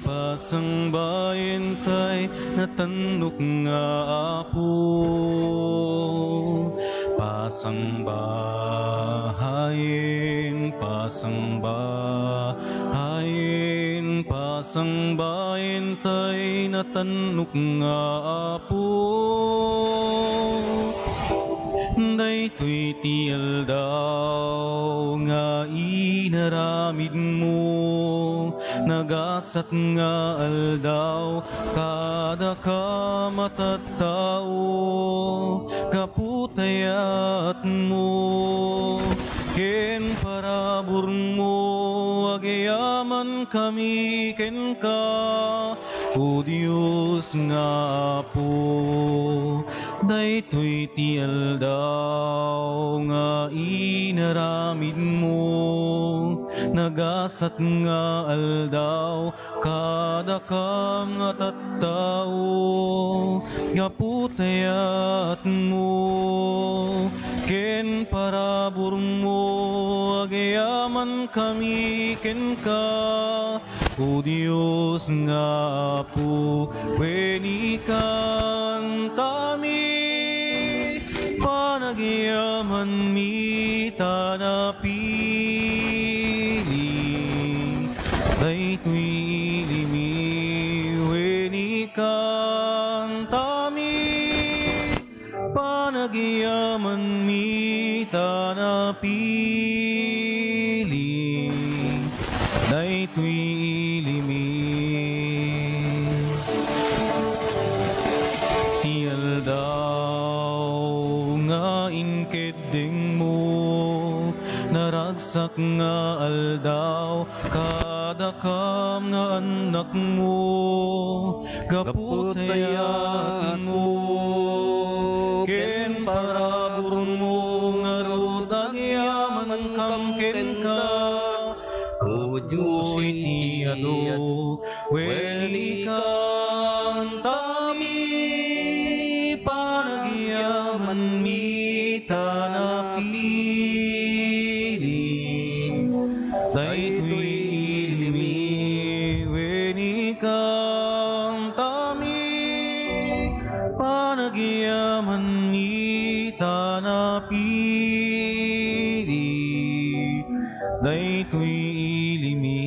pasangbayin tay natanok nga apo. Pasangbayin tay natanok nga apo. Daytoy ti aldaw nga inaramid mo, nagasat nga aldaw kada ka matattao, kaputayat mo ken parabur mo, agayaman kami ken ka, o Diyos nga Apo. Daytoy ti aldaw nga inaramid mo, nagasat nga aldaw kada ka nga tattao, yaputayat mo ken parabur mo, agayaman kami ken ka, o Diyos nga Apo. Weni kantami panagyaman mi tanapili, daytoy ilimi weni kantami panagyaman mi tanapili, daytoy ilimi. Ti aldaw nga inkedeng mo, naragsak nga aldaw kada kam nga anak mo, gaputayan mo ken parabur mo, nga rod agyaman kam ken ka, o Diyos iti ado, weni kantami panagyaman mi tanapili, daytoy ilimi weni kantami panagyaman mi tanapili, daytoy ilimi.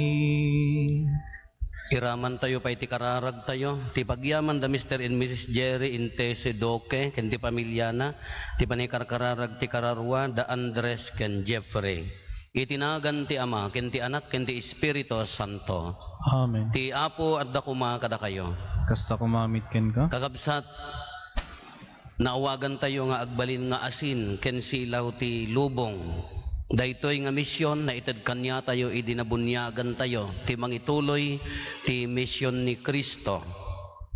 Iraman tayo pa iti kararag tayo, ti pagyaman da Mr. and Mrs. Jerry Intese Doke, ken ti pamilyana, ti panikarkararag ti kararwa da Andres ken Jeffrey. Itinagan ti Ama, ken ti Anak, ken ti Espiritu Santo. Amen. Ti Apo at da kuma kada kayo. Kasta kumamit ken ka? Kakabsat, naawagan tayo nga agbalin nga asin, ken silaw ti lubong. Daytoy nga misyon na ited kanya tayo idinabunyagan tayo ti mangituloy ti misyon ni Kristo.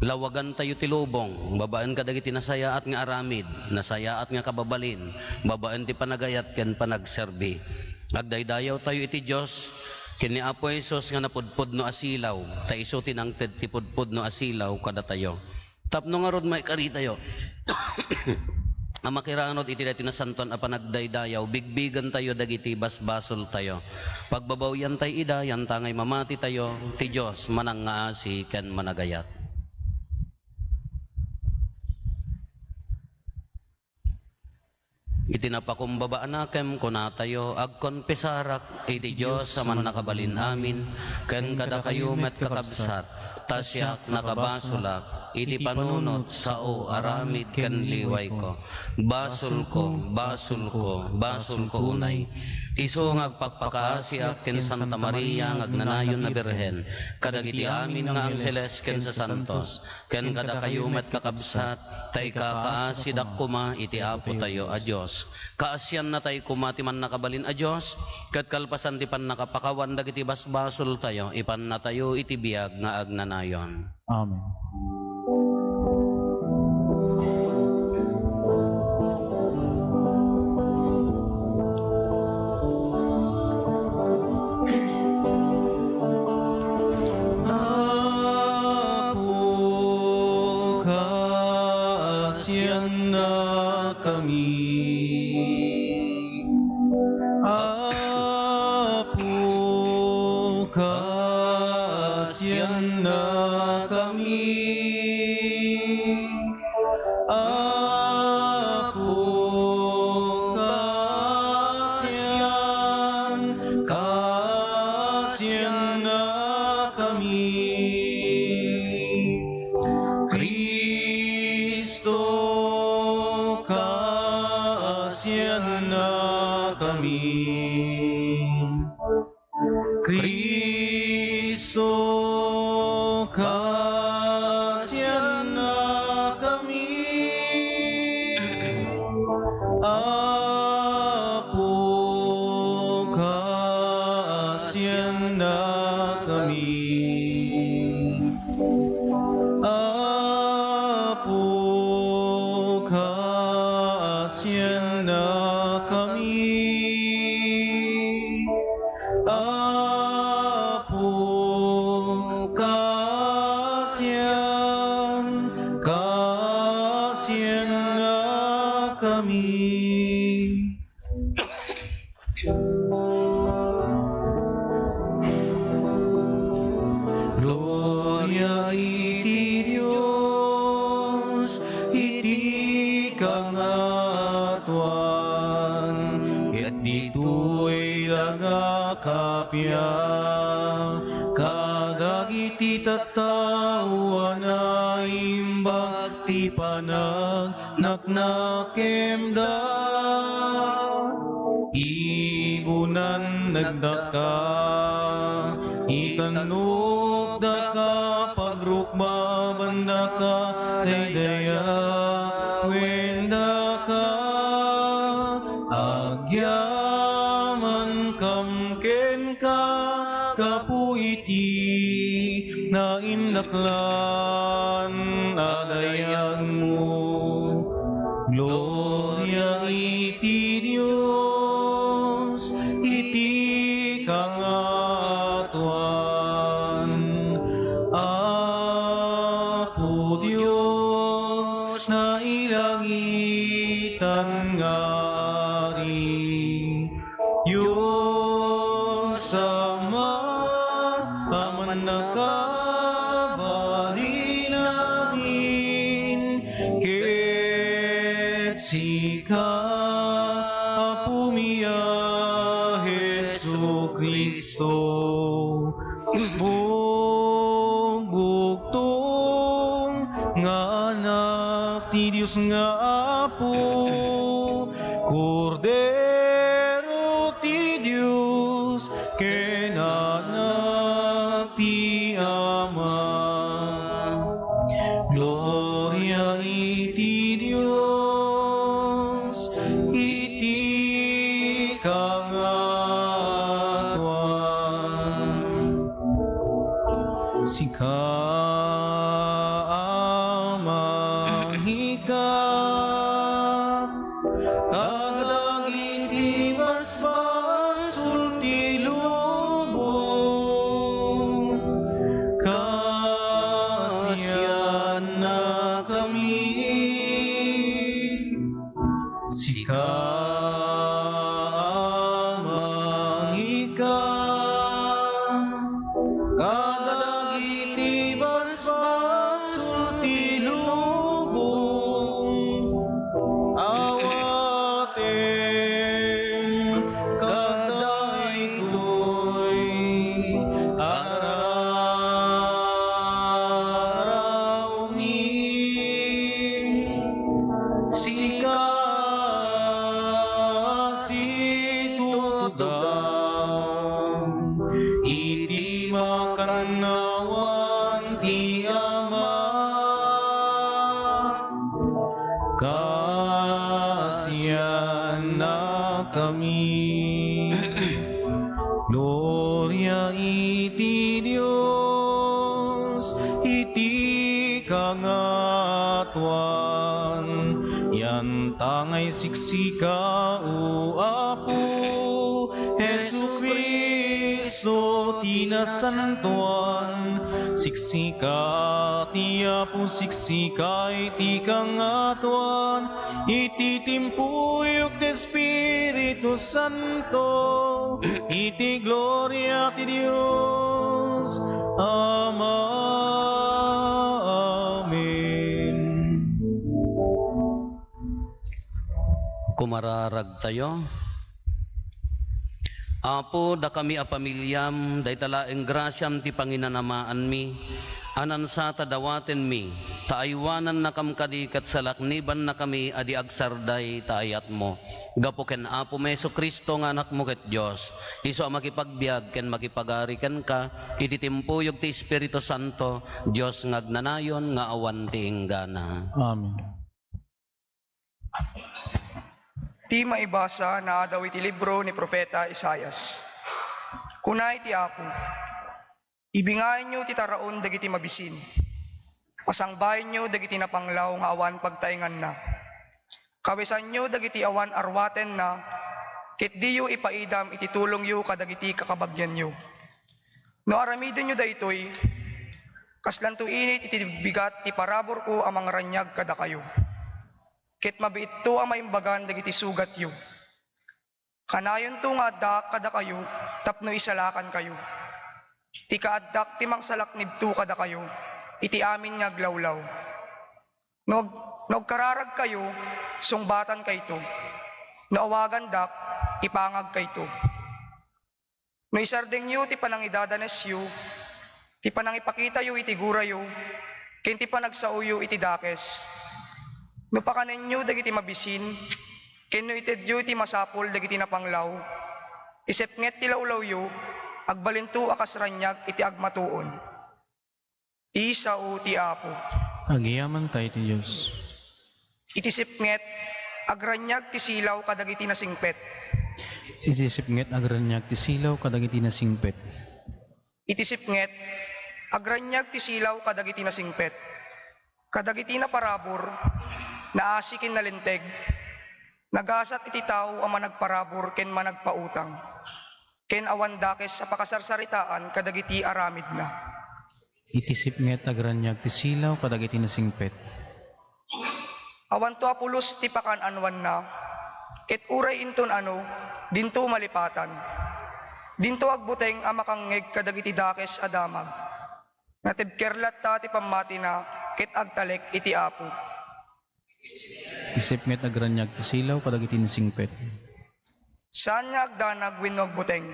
Lawagan tayo ti lubong, babaan ka dagiti nasayaat nga aramid, nasayaat nga kababalin, babaan ti panagayat ken panagserbi. Agdaydayaw tayo iti Dios ken ni Apo Jesus nga napudpud no asilaw, ta iso tinangted ti pudpud no asilaw kada tayo. Tapno nga rod may kari tayo. Ang makiranod iti dati na santon a panagdaydayaw, bigbigan tayo dagiti basbasol tayo. Pagbabawyan tayo ida, yan tangay mamati tayo, ti Diyos manang nga asi ken managayat. Iti napakumbabaan nakem kuna tayo, agkonpesarak, iti Diyos sa man nakabalin amin, ken kada kayo met kakabsat, tasyak nakabasulak, iti panunot sao aramid ken liway ko. Basul ko, basul ko, basul ko unay. Isu ngagpakpakaasiak ken Santa Maria ngagnanayon na Birhen, kadagiti amin nga angheles ken sa santos, ken kada kayo met kakabsat, tay kakaasidak kuma iti Apo tayo a Dios. Kaasyan na tayo kuma ti man nakabalin a Dios, ket kalpasan ti pan nakapakawan dagiti basbasol tayo, ipan na tayo iti biag nga agnanayon. Amen. Apo, kasyan na kami. Apo, kasyan na kami. Kristo, kasyan na kami. Kristo, kasyan na kami. Apo, kasyan na kami. Apo, kasyan na kami. Apo, kasyan na kami. Gloria iti Dios, iti kangatuan, ket ditoy nagakapya, kadagiti tattao na imbag ti panag naknakemda. Ibunan nagdaka, itanok daka, pagrukma banda ka, daydaya wenda ka. Agyaman kamken ka, kapuiti na indaklan adayan mo. Gloria iti Dios, iti kangatuan. Apo Dios na ilangitan ngari, Diyos Ama, aman nakabali namin, ket sika apumiya Jesu Kristo. Bugtong nga anak ti Dios nga apo, Kordero ti Dios, ken anak ti Ama. Gloria iti Dios, iti kangatuan. Sika amang hikat, kadagiti basbasul ti lubong, kasyan na kami. Sika amang hikat, kadagiti basbasul ti lubong, awaten kadaytoy araw ni sika situdang, iti makanawan ti Ama. Kasyan na kami. Gloria iti Dios, iti kangatuan, yan tangay siksika o Apo Jesu Kristo tinasantuan. Siksika ti Apo, siksika iti kangatuan, iti timpuyok ti Espiritu Santo, iti gloria ti Dios. Diyos Ama. Amen. Kumararag tayo. Apo, da kami a pamilyam, da italaeng grasyam ti panginanamaan mi, anan sa tadawaten mi, taaywanan na kam kadikat sa lakniban na kami adi agsarday taayat mo. Gapo ken Apo Meso Kristo nga anak mo ket Diyos, iso a makipagbiag ken makipagarikan ka, ititimpuyog ti Espiritu Santo, Diyos ngagnanayon nga awan ti inggana. Amen. Ti maibasa na daw iti libro ni Propeta Isaias. Kunay ti Apo, ibingayin nyo ti taraon dagiti mabisin. Pasangbayin nyo dagiti napanglaw nga awan pagtaingan na. Kawisan nyo dagiti awan arwaten na, ket diyo ipaidam iti tulong yo kadagiti kakabagyan nyo. No aramiden nyo daytoy, kaslanto init iti bigat ti parabor ko amang ranyag kada kayo. Ket mabiit to ang maimbagan dagiti sugat yu. Kanayon to nga addak kada kayo, tapno isalakan kayo. Ti kaaddak ti mangsalak nibto kada kayo, iti amin nga glawlaw. Nog kararag kayo, sungbatan kayto. Naawagan dak, ipangag kayto. No isardeng yu, ti panangidadanes yu, ti panangipakita yu, iti gura yu, ken ti panagsauyo, iti dakes. No pakanen nyo dagiti mabisin, ken no ited yu ti masapol dagiti napanglaw, isepnget ti lawlaw yu, agbalinto akas ranyag iti agmatuon. Isao ti Apo. Agiyaman tayo ti Diyos. Iti sipnget, agranyag ti silaw kadagiti nasingpet. Isisipnget agranyag ti silaw kadagiti nasingpet. Iti sipnget, agranyag ti silaw kadagiti nasingpet. Kadagiti na parabor, naasikin na linteg, nagasat iti tao ang managparabor ken managpautang, ken awan dakes sa pakasarsaritaan kadagiti aramid na. Itisipnget agranyag ti silaw kadagiti nasingpet. Awan to apulos ti pakan anwan na, ket uray inton dinto malipatan. Dinto agbuteng ang makangeg kadagiti dakes adamag. Natibkerlat ta ti pamati na, ket agtalek iti Apo. Isipnget agranyag ti silaw kadagiti nasingpet. Saan nga agdanag wenno agbuteng?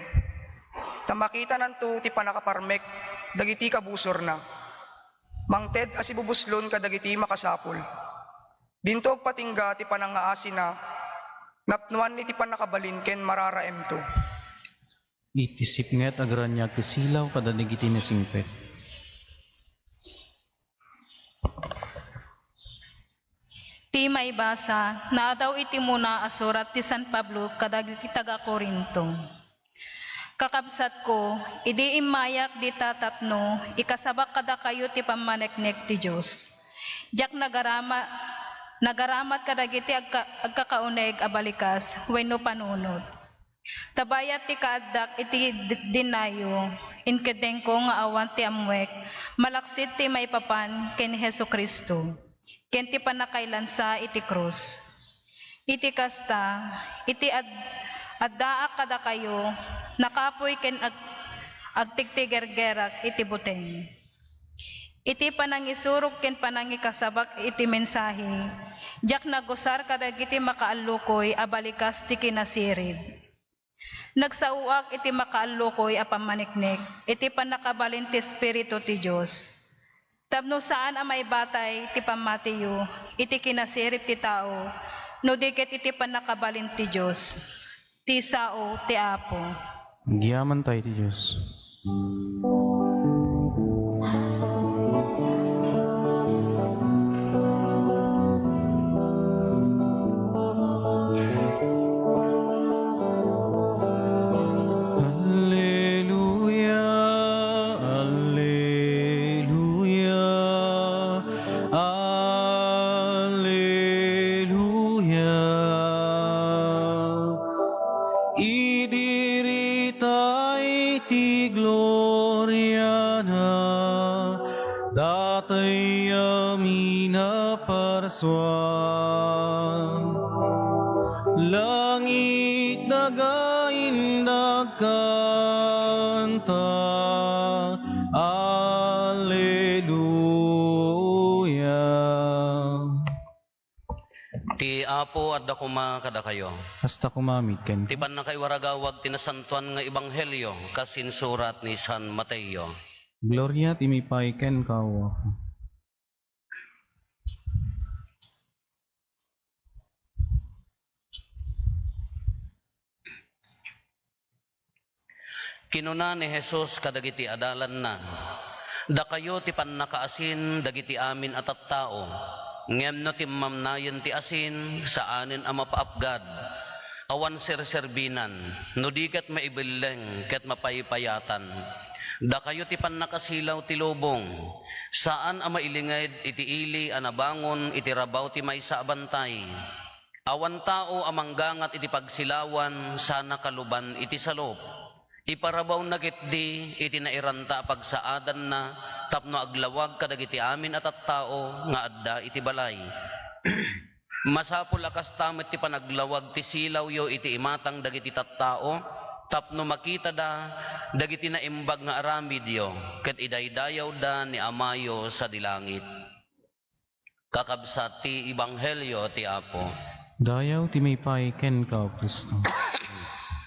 Tamakita nanto ti panakaparmek dagiti kabusor na. Mangted asibubuslon kadagiti makasapol. Dinto agpatingga ti panangaasi na, napnuan iti panakabalin ken mararaem to. Itisipnget agranyag ti silaw kadagiti nasingpet. Ti maibasa na daw iti muna asurat ti San Pablo kadagiti taga Corinto. Kakabsat ko, idi imayak di tatapno, ikasabak kada kayo ti pamaneknek ti Diyos. Diyak nagaramat kadagiti agkakauneg abalikas, wenno panunod. Tabayat ti kaaddak iti dinayo, inkedeng ko nga awan ti amwek, malaksit ti maipapan ken Hesu Kristo. Ken ti panakailansa iti krus. Iti kasta, iti addaak kada kayo, nakapoy ken agtigtigergerak iti buteng. Iti panangisurok ken panangikasabak iti mensahe, diyak nagusar kadagiti makaallukoy abalikas ti kinasirid. Nagsauak iti makaallukoy a pamaniknek, iti panakabalin ti Espiritu ti Diyos. Tapno saan ang may batay ti pamatiyo, iti kinasirip ti tao, no diket iti panakabalin ti Diyos, ti sao ti Apo. Agiyaman tayo ti Diyos. Langit nagain nagkanta, Alleluia. Ti Apo at dakuma kada kayo. Hasta kumamit ken. Ti na kay waragawag tinasantuan nga ebanghelyo kasin surat ni San Mateo. Gloria timipay ken kawa. Kinuna ni Jesus kadagiti adalan na. Da kayo ti pannakaasin dagiti amin at tao. Ngem no timmamnayen ti asin saanen a mapaapgad. Awan serserbinan no dikat maibileng ket mapaypayatan. Da kayo ti pannakasilaw ti lubong. Saan a mailinged iti ili a nabangon iti rabaw ti maysa a bantay. Awan tao amanggangat iti pagsilawan sana kaluban iti salop. Iparabaw na kitdi iti nairanta pagsaadan na tapno aglawag kadagiti amin at tao nga adda iti balay. Masapul akas tamet ti panaglawag ti silaw yo iti imatang dagiti tattao tapno makita da dagiti naimbag nga aramid yo ket idaydayaw da ni amayo sa dilangit. Kakabsat ti ebanghelyo ti Apo. Dayaw timipay ken ka Kristo.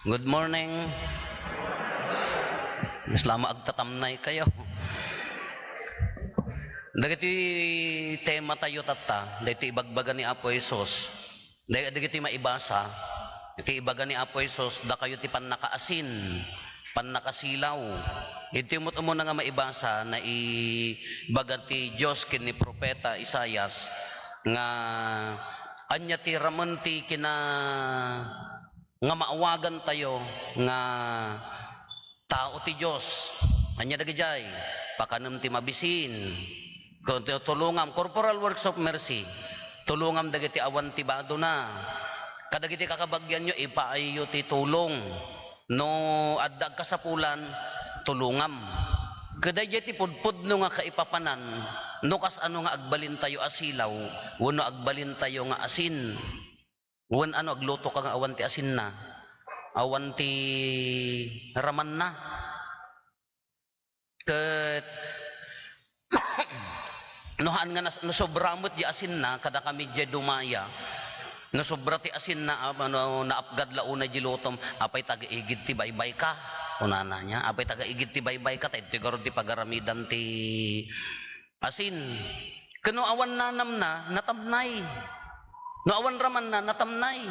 Good morning. Islama agtatamnay kayo. Dagiti tema tayo tata, dagiti ibagbaga ni Apo Jesus. Dagiti maibasa, iti ibaga ni Apo Jesus, da kayo ti pannakaasin, pannakasilaw. Iti mo na nga maibasa na ibaga ti Diyos ken ni Propeta Isayas nga anya ti ramanti kina nga maawagan tayo nga tao ti Diyos. Anya dagijay pakanam ti mabisin. Tulungam corporal works of mercy. Tulungam dagiti awan ti bado na. Kadagiti kakabagyan nyo ipaayo ti tulong. No addag kasapulan tulungam. Kadagiti ti pudpud no nga kaipapanan. No kas ano nga agbalin tayo asilaw, wano agbalin tayo nga asin. Wan ano agluto ka nga awan ti asin na. Awan ti raman na. Ket nohan nga nasobramot di asin na kada kami di dumaya. Nasobra ti asin na naapgad launa di lutom apay taga-igid ti baybay ka. Unana niya apay taga-igid ti baybay ka tayo tigaro ti pagaramidan ti asin. Kano awan nanam na natamnay. No awan raman na natamnay.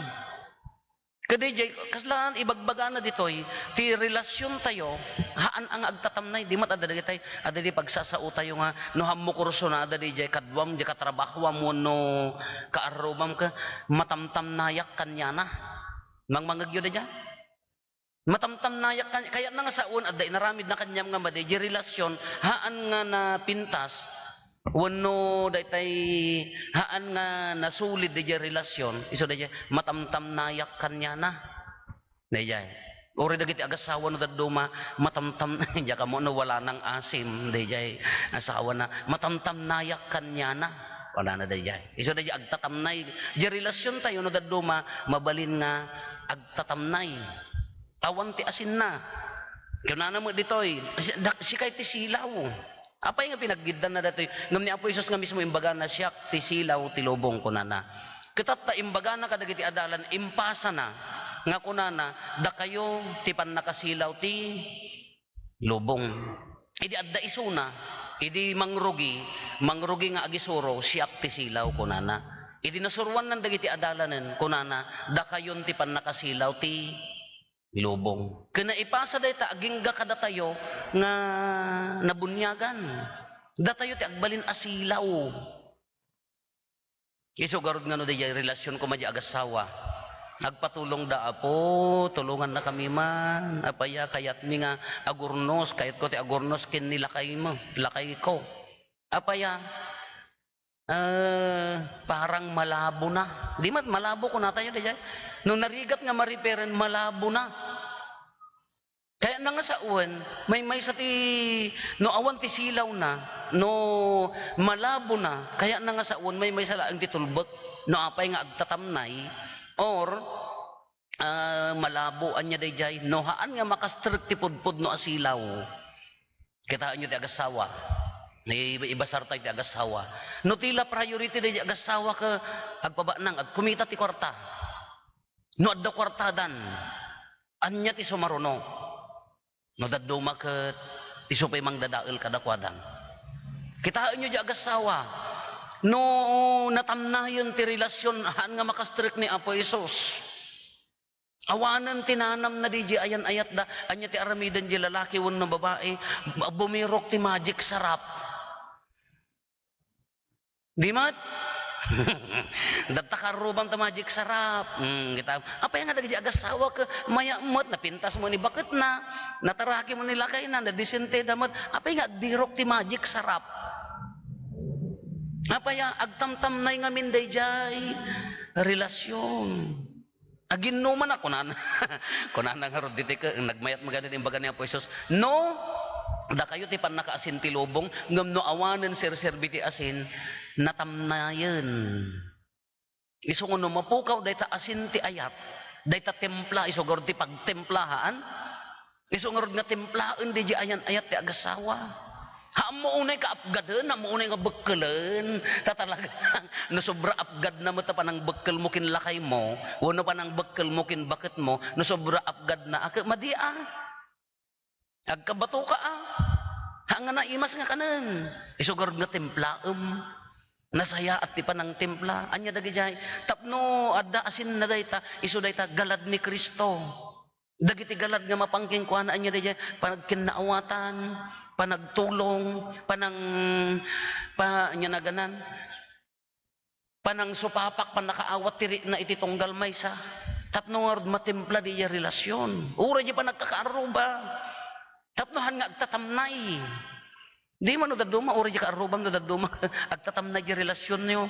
Kadijay, kaslaan ibagbaga na ditoy, ti relasyon tayo, haan ang agtatamnay, di mat adadi tayo, adadi pagsasao tayo nga, no hammo kurso na adadi jay kadwam, jay katrabahwa mo no kaarubam ka, matamtam nayak kanya na. Mangmangagyo na dyan. Matamtam nayak kanya, kaya na nga saon, aday naramid na kanyam nga maday, jay relasyon, haan nga na pintas, wano daytay haan nga nasulid di relasyon iso dayjay matamtam nayak kanya na dayjay ori dagiti agasawa no daduma matamtam ja kamo no wala nang asim dayjay asawa na matamtam nayak kanya na wala na dayjay iso dayjay agtatamnay di relasyon tayo no daduma mabalin nga agtatamnay awan ti asin na kunana mo ditoy si kay ti silaw. Apay nga pinaggidan na datoy ngam ni Apo Jesus nga mismo imbaga na siya ti silaw ti lubong kunana. Ketat ta imbaga na kadagiti adalan impasa na nga kunana da kayo ti pannakasilaw ti lubong. Idi adda isuna, idi mangrugi nga agisuro siak ti silaw kunana. Idi nasurwan nan dagiti adalanen kunana da kayon ti pannakasilaw ti lubong. Kena ipasa dayta agingga kada tayo nga nabunyagan. Da tayo ti agbalin asilaw. Iso garod nga no dayay relasyon ko madya agasawa. Agpatulong da Apo, tulungan na kami man. Apaya kayat mi nga agurnos, kayat ko ti agurnos ken nilakay mo, lakay ko. Apaya parang malabo na. Di mat malabo ko na tayo dayay. Nung narigat nga mariperen, malabo na. Kaya na nga sa uwan, may sa ti, no awan ti silaw na, no malabo na, kaya na nga sa uwan, may sa laang titulbot, no apay nga agtatamnay, or malabo anya dayjay, no haan nga makastrek ti pudpud no asilaw. Kitaan nyo ti agasawa. Ibasar tayo ti agasawa. No tila priority di agasawa ka agpabanang, agkumita ti kwarta. No adda kwartadan, anya ti sumaruno. No daddo maket, iso pa'y mang dadael kadakwadan. Kitaan nyo di agasawa. No natamnayon ti relasyon haan nga makastrik ni Apo Isos. Awanan tinanam na di ayan ayat da, anya ti aramidan di lalaki wano babae, bumirok ti magic sarap. Di mat? Dattakarubang ta magic sarap. Kita, apa yang ada di agasawa ke maya mot, napintas mo ni bakit na, nataraki mo ni lakay na, nadisente damat, apa yang agdirok ti magic sarap? Apa yang agtamtam na yung amin day jay? Relasyon. Aginuman ako na. Kunana nga rodite ka, nagmayat maganit yung baga niya po Isos. No, da kayo ti pan nakaasin ti lubong, ngam no awanan sir-serbi ti asin, natamnayan. Iso nga no mapukaw, day ta asin ti ayat, day ta templa, iso nga ti pagtemplahaan, iso nga nga templaan di ayan ayat ti agasawa. Haam mo unay ka apgadan, haam mo unay nga bekkelan, tatalaga, no sobra apgad na mo ta panang bekkel mo kinlakay mo, wano panang bekkel mo kinbakit mo, no sobra apgad na, madia, agkabato ka hanga na imas nga kanan, isugard nga templaem, nasaya at ti panang templa, anya dagi jay, tapno adda asin na dayta, iso dayta galad ni Kristo, dagiti galad nga mapangking kuana, anya dagi jay, panagkinaawatan, panagtulong, naganan, panang supapak, panakaawat tiri na ititunggal maysa, tapno nga matimpla di relasyon, ura di pa nagkakaaruba, tapno han nga agtatamnay, di man no daduma, ura di kaarubang no daduma, agtatamnay di relasyon nyo,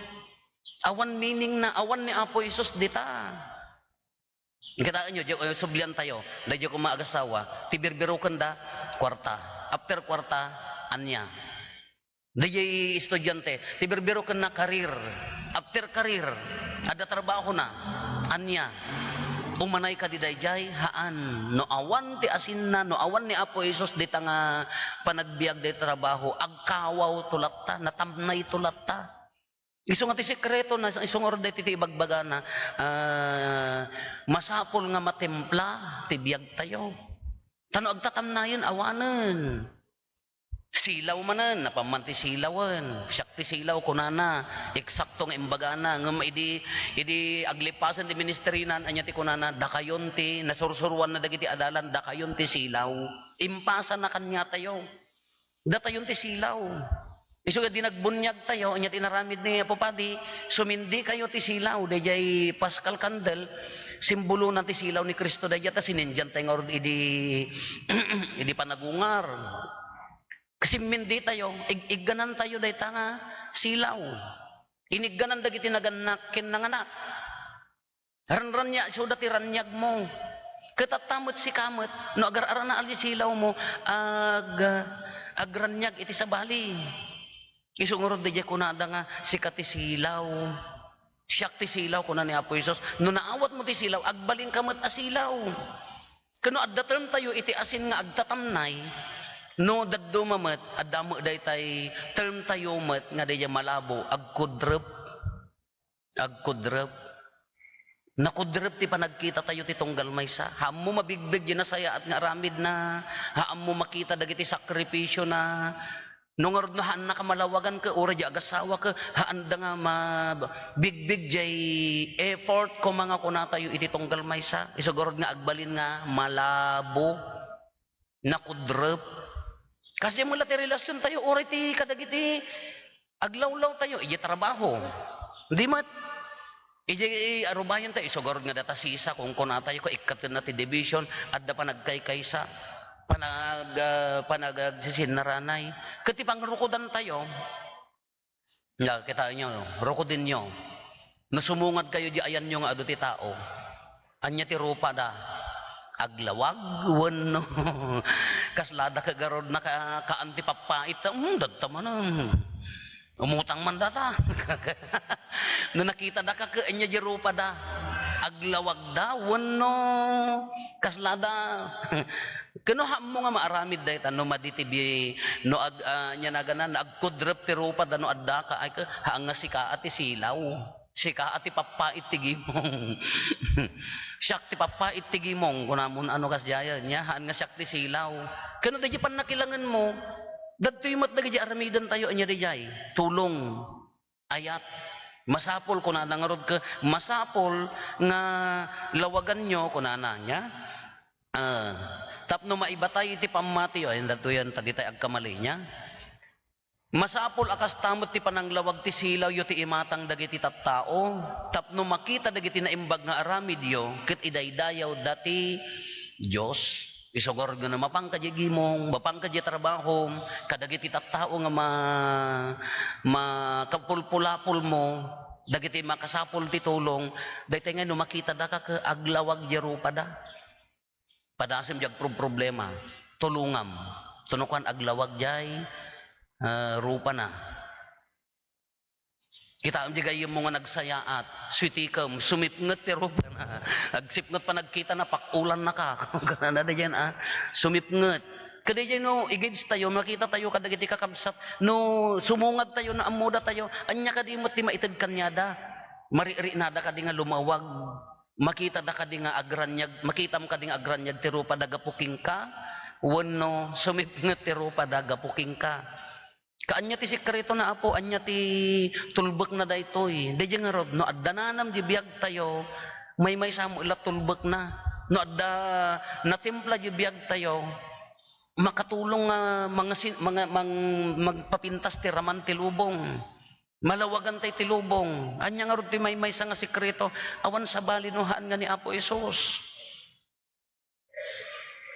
awan meaning na, awan ni Apo Isos dita. Kitaan nyo, sublian tayo, dahil ko maagasawa, tibirbirukan da, kwarta. After kwarta, anya. Dahil estudyante, tibirbirukan na karir. After karir, ada trabaho na, anya. Umanay ka di dayjay, haan. No awan ti asin na, no awan ni Apo Isos di nga panagbiag di trabaho, agkawaw tulatta, natamnay tulatta. Iso nga ti sekreto na, iso nga orday ti ibagbaga na, masapol nga matempla, ti biag tayo. Tano agtatamnayan, awanan. Silaw manan, napamanti silawan. Siyak ti silaw kunana, eksakto nga imbagana. Ngam idi aglipasan ti ministerinan, anya ti kunana, dakayon ti, nasursuruan na dagiti adalan, dakayon ti silaw. Impasan na kanya tayo. Datayon ti silaw. Iso nga dinagbunyag tayo, anya tinaramid ni Apopadi, sumindi kayo ti silaw, dayjay Pascal Candel, simbolo na ti silaw ni Kristo dayjay, ta sinindyan tayo nga idi panagungar. Kasi mindi tayo, igganan tayo day ta nga silaw. Inigganan dagiti naganakin ng anak. Ranranya, so dati ranyag mo. Katatamot si kamot, no agar-ara na ali silaw mo, agranyag iti sa bali. Isungurod di kunada nga sikat ti silaw. Siyak ti silaw kuna ni Apo Isos. No naawat mo ti silaw, agbaling kamot a silaw. Kano adda term tayo iti asin nga agtatamnay. No daddo mamet adamo daytay term tayo met nga daya malabo agkudrep. Agkudrep. Nakudrep ti panagkita tayo ti tunggal maysa. Haam mo mabigbig ginasaya at nga aramid na. Haam mo makita dagiti sakripisyo na. Nung haan na kamalawagan ka, ura di agasawa ka, haan da nga bigbig jay effort ko mga kunatayo iti tunggal maysa. Isugurod nga agbalin nga malabo, nakudrep. Kasi mula ti relasyon tayo, ura ti kadagiti, aglawlaw tayo, iti trabaho. Di mat, iti arubayan tayo, isugurod nga data sisa, kung kunatayo ko, ikat na ti division, adda pa nagkay-kaysa. Panagsisin na ranay. Katipang rukodan tayo, kita nyo, rukodin nyo, nasumungad kayo di ayan nyo nga ado ti tao, anya ti rupa da, aglawag, wano, kaslada kagarod na kaantipapait, dadta man, umutang man data, no nakita da ka anya di rupa da, aglawag da wenno kaslada kinuha mo nga maaramid dayt ano maditibi no nya naganan agkudrep ti rupa da no adda ka ay haang nga sika ati silaw sika ati papait ti gimong siak ti papait ti gimong kunamon ano kasjaya nya haan nga siak ti silaw kano da pan nakilangan mo dadtoy mat dagiti aramidan tayo anya dijay tulong ayat masapol kuna nangarod ka masapol nga lawagan nyo kuna niya tapno maibatay ti pamati o dato yan tadi tay agkamali niya masapol akas tamot ti pananglawag ti silaw yo ti imatang dagiti tattao tapno makita dagiti naimbag nga aramid yo ket idaydayaw dati Dios isogor nga na mapangkadya gimong mapangkadya trabaho kadagiti tattao nga makapulpulapol mo dagiti makasapol ti tulong daytay nga no makita da ka aglawag jaro padasem jag problema tulungam tunukan aglawag jay rupa na kita am jigay mo nga nagsayaat sweetikam sumipnget ti rupa na agsipnget pa nagkita na pakulan na ka kana da diyan sumipnget kada diyan no igits tayo makita tayo kadagiti kakabsat no sumungad tayo na amuda tayo anya kadimot ti maited kanyada mariri nada kadi nga lumawag makita da kadi nga agranyag makitam kadi nga agranyag ti rupa daga puking ka wenno sumipnget ti rupa daga puking ka kaanya ti sekreto na apo anya ti tulbek na daytoy dayjay nga rod no adda nanam di biag tayo may samo ila tulbek na no adda natimpla di biag tayo makatulong mga magpapintas ti raman ti lubong malawagan tay ti lubong anya nga rod ti may nga sekreto awan sa balinuhan nga ni Apo Hesus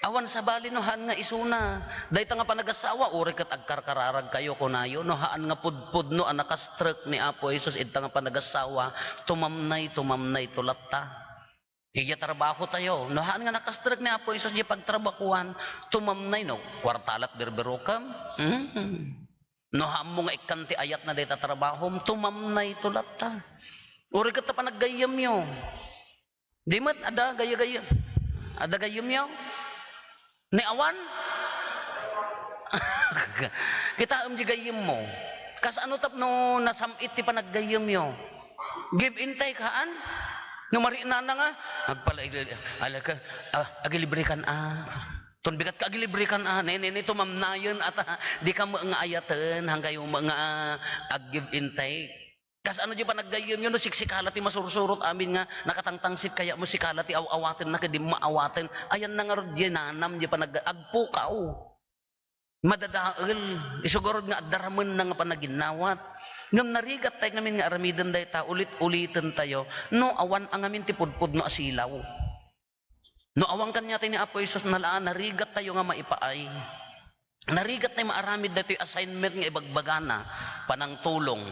awan sa balinuhan nga isuna dayta nga panagasawa uri ket agkarkararag kayo kunayo no haan nga pudpudno ang nakastrek ni Apo Hesus idta nga panagasawa tumamnay tulatta iya trabaho tayo no haan nga nakastrek ni Apo Hesus di pagtrabakuan tumamnay no kwartalat berberokam no haan mo nga ikanti ayat na dayta trabaho tumamnay tulatta uri ket panaggayam yo di mat ada gaya-gaya ada gayam yo ni awan kita jigayem mo kas ano tap no nasamit ti panaggayem yo give in take haan no marina na nga agpala alaka agilibre kan ton bigat ka agilibre kan nene tumamnayon at di ka mga ayaten hanggayo mga ag give in take kas ano di pa naggayem yun no siksikala ti masursurot amin nga nakatangtangsit kaya mo sikala ti awaten na kadi maawaten ayan na nga rod di nanam di pa agpukaw madadael isugurod nga adaramen na nga panaginawat ngam narigat tayo ngamin nga aramiden dayta ulit-ulitin tayo no awan ang amin ti pudpud no asilaw no awang kanya tayo ni Apo Hesus nalaan narigat tayo nga maipaay narigat tayo maaramid dayto assignment nga ibagbagana panang tulong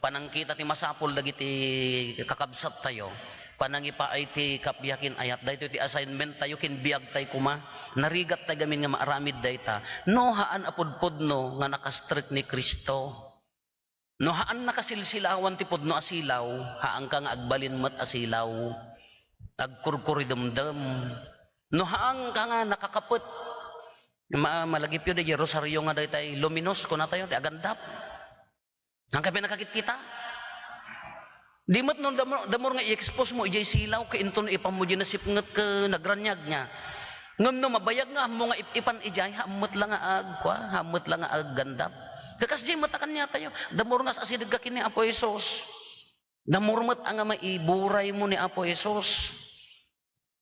panangkita ti masapol dagiti kakabsat tayo panangipa ay ti kapyakin ayat dayto ti assignment tayo kinbiag tayo kuma narigat tayo gamin nga maaramid dayta no haan apudpudno nga nakastrek ni Kristo no haan nakasilsilawan ti pudno asilaw haang ka nga agbalin mat asilaw agkurkuridemdem no haang ka nga nakakaput malagip yun di rosaryo nga daytay luminos ko na tayo ti agandap ang kapi nakakit kita di mat no damor nga i-expose mo ijay silaw ka inton ipamudya na sipnget ka nagranyag niya ngam no mabayag nga mo nga ipan ijay hamot lang nga hamot lang nga gandap kakas jay matakan niya tayo damor nga sa asidag ka kini Apo Hesus damor mat ang nga maiburay mo ni Apo Hesus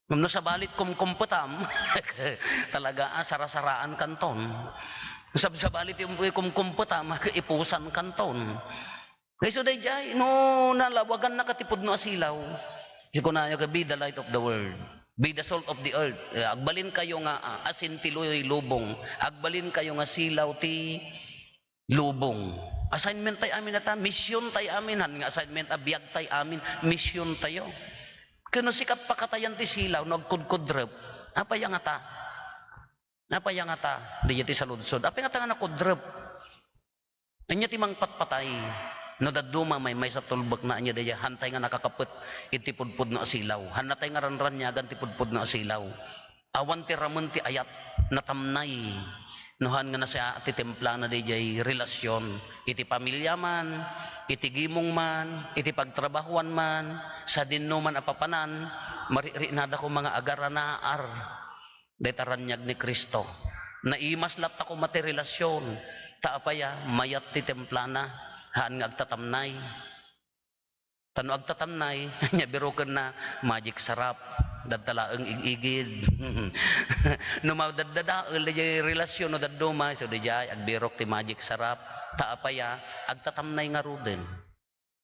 ngam no sa balit kumkumputam talaga sarasaraan kanton sa balit yung kumkumputam ipusan kanton kaya so dayjay no nalawagan na katipod no asilaw ko na yung be the light of the world be the salt of the earth agbalin kayo nga asin ti lubong agbalin kayo nga silaw ti lubong assignment tayo amin nata mission tayo amin nga assignment abiyag tayo amin mission tayo kano sikat pakatayan ti silaw no agkudkudrep apa yang ata napaya nga ta, di ti saludsod. Apa nga ta nga nakudrep? Anya ti mangpatpatay. No daduma may sa tulbak na niya daya hantay nga nakakapet iti pudpud no asilaw. Hanatay nga ranran niya gan ti pudpud no asilaw. Awan ti ramon ti ayat natamnay. Nohan nga na siya ti templa na dayjay relasyon iti pamilya man, iti gimong man, iti pagtrabahuan man, sa dinno man apapanan, maririnada ko mga agaranaar. Detaranyag ni Kristo. Naimas lat ako mati relasyon. Taapaya mayat ti templa na. Haan nga agtatamnay. Tano agtatamnay, nya biruken na magic sarap. Dadtalaeng igigid. No madadadael di relasyon no dadduma so dijay agbirok ti magic sarap. Taapaya agtatamnay nga ruden.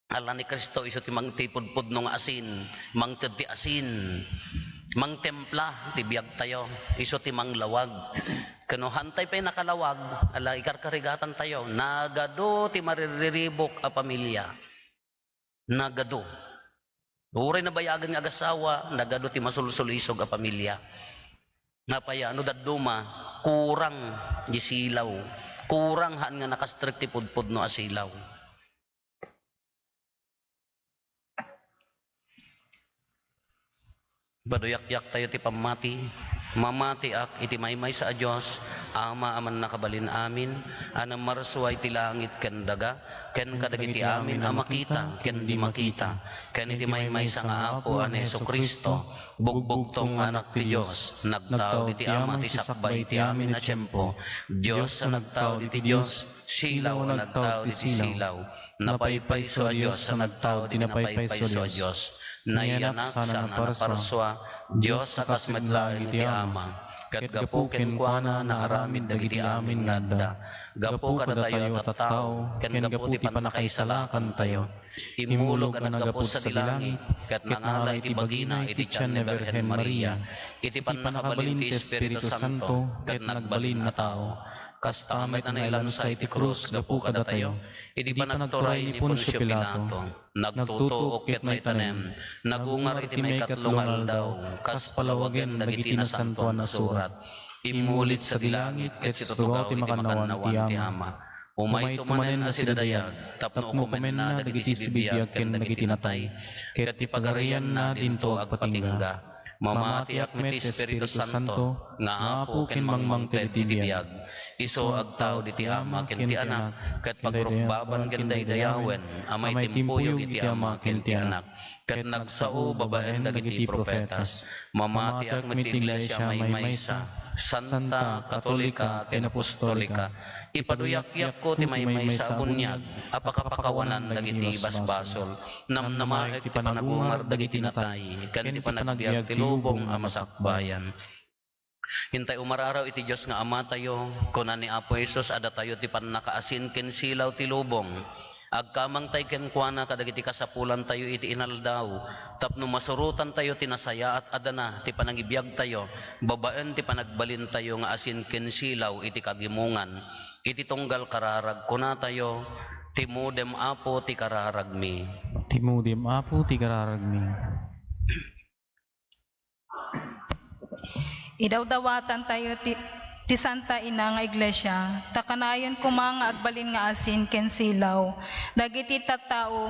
Ala ni Kristo iso ti mangtipudpud no nga asin, mangted ti asin. Mangtempla ti biag tayo, iso ti manglawag. Kano hantay pa'y nakalawag, ala ikarkarigatan tayo, nagado ti maririribok a pamilya. Nagado. Uray na bayagan nga agasawa, nagado ti masulsulisog a pamilya. Napaya, ano daduma, kurang di silaw. Kurang haan nga nakastrict ti pudpud no asilaw. Baduyak-yak tayo ti pamati, mamati ak iti maymay sa Diyos, ama aman nakabalin amin, anang marsuay ti langit ken daga, ken kadagiti amin a makita, ken di makita, ken iti maymay sa nga apo an Hesu Kristo, bugbugtong anak ti Diyos, nagtao iti ama ti sakbay ti amin a tiyempo, Diyos sa nagtao iti Diyos, silaw nagtao iti silaw, napaypayso a Diyos sa nagtao iti napaypayso a Diyos, nayanak sa anaparswa, Diyos sa kasmedlaeng iti ama, kat gapu kenkwana na aramid dagiti amin ngadda, gapu kada tayo at tao, ken gapu ti panakaisalakan tayo, imulog ang nagapu sa dilangit, kat nangala iti bagina iti tiyan ni Birhen Maria, iti panakabalin ti Espiritu Santo, kat nagbalin na tao, kasta met na ilan sa iti krus gapu kada tayo, iti panagturay ni Poncio Pilato, nagtutuok ket may tanem, nagungar iti may katlong aldaw, kas palawagen dagiti nasantuan na surat, imulit sa dilangit ket situtugaw ti makanawan ti ama. Umay tumanen a sidadayag, tapno kumen na dagiti sibiyag ken dagiti natay, ket ti pagarian na dinto agpatingga. Mamati ak met Espiritu Santo, nga apo ken mangmangted ti biyag. Iso agtao di ti ama ken ti anak, ket pagrukbaban ken daydayawen, amay timpuyog iti ama ken ti anak. Ket nagsao babaen dagiti profetas. Mamati ak met iglesia maymaysa, Santa, Katolika, ken Apostolika. Ipaduyak-yak ko ti maymaysa bunyag, apakapakawanan dagiti basbasol. Namnama iti panagungar dagiti natay, ken ti panagbiag ti lubong a masakbayan. Hintay umararaw iti Diyos nga ama tayo, kunan ni Apo Jesus ada tayo ti pannakaasin ken silaw ti lubong. Agkamang tay ken kuana kadagiti kasapulan tayo iti inaldaw, tapno masurutan tayo tinasaya at adana ti panagibiyag tayo, babaen ti panagbalin tayo nga asin ken silaw iti kagimungan, iti tunggal kararag kuna tayo, timudem Apo ti kararagmi. Timudem Apo ti kararagmi. Idawdawatan tayo ti Santa Ina nga iglesia, takanayon kumanga agbalin nga asin ken silaw, dagiti tattao,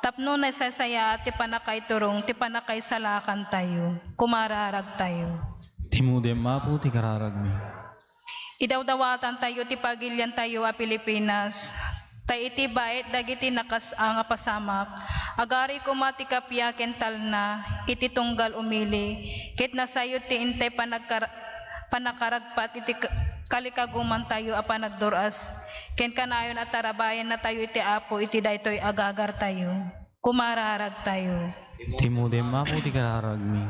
tapno na sasaya ti panakay turong, ti panakay salakan tayo, kumararag tayo. Timudem Apo ti kararagmi. Idawdawatan tayo ti pagilyan tayo a Pilipinas, tay iti bait dagiti nakas nga pasamak, agari kumati kapya ken talna, iti tunggal umili, ket nasayo ti intay panakaragpat iti kalikaguman tayo a panagduras, ken kanayon at tarabayan na tayo iti Apo iti daytoy agagar tayo, kumararag tayo. Timudem Apo ti kararagmi.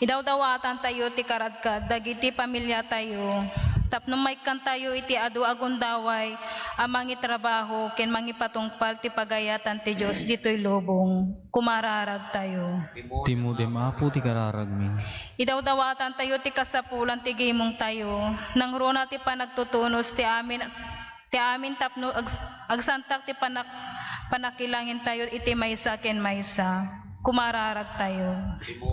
Idawdawatan tayo ti karadkad dagiti pamilya tayo, tapno may kan tayo iti adu agundaway amangi trabaho ken mangipatungpal ti pagayatan ti Dios ditoy lubong, kumararag tayo. Timudem Apo ti kararagmi. Idawdawatan tayo ti kasapulan ti gimong tayo, nang runa ti panagtutunos ti amin tapno agsantak ti panakilangin tayo iti maysa ken maysa. kumararag tayo.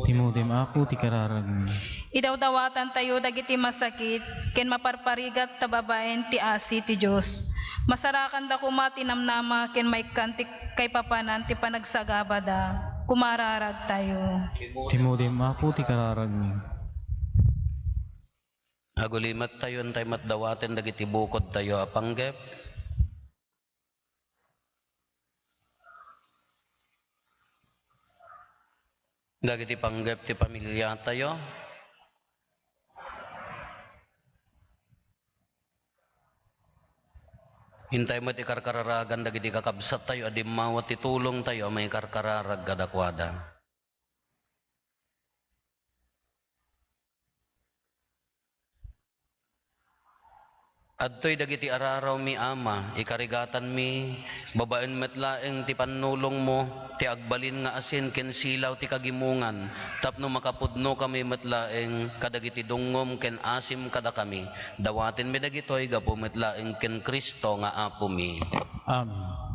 Timodem apo ti kararag mi. Idawdawatan tayo dagiti masakit, ken maparparigat ta babaen ti asi ti Dios. Masarakan da kuma tinamnama ken maikkan ti kay papanan ti panagsagabada, kumararag tayo. Timodem apo ti kararag mi. Agulimat tayo antay matdawaten dagiti bukod tayo apanggep. Dagiti panggep ti pamilya tayo. Hintay mo ti karkararagan dagiti kakabsat tayo adi mawat ti tulong tayo may karkararag kadakwada. Adtoy dagiti araraw mi ama, ikarigatan mi, babaen metlaeng ti panulong mo, ti agbalin nga asin ken silaw ti kagimungan, tapno makapudno kami metlaeng kadagiti dungom ken asim kada kami, dawatin mi dagitoy gapo metlaeng ken Kristo nga apo mi. Amen.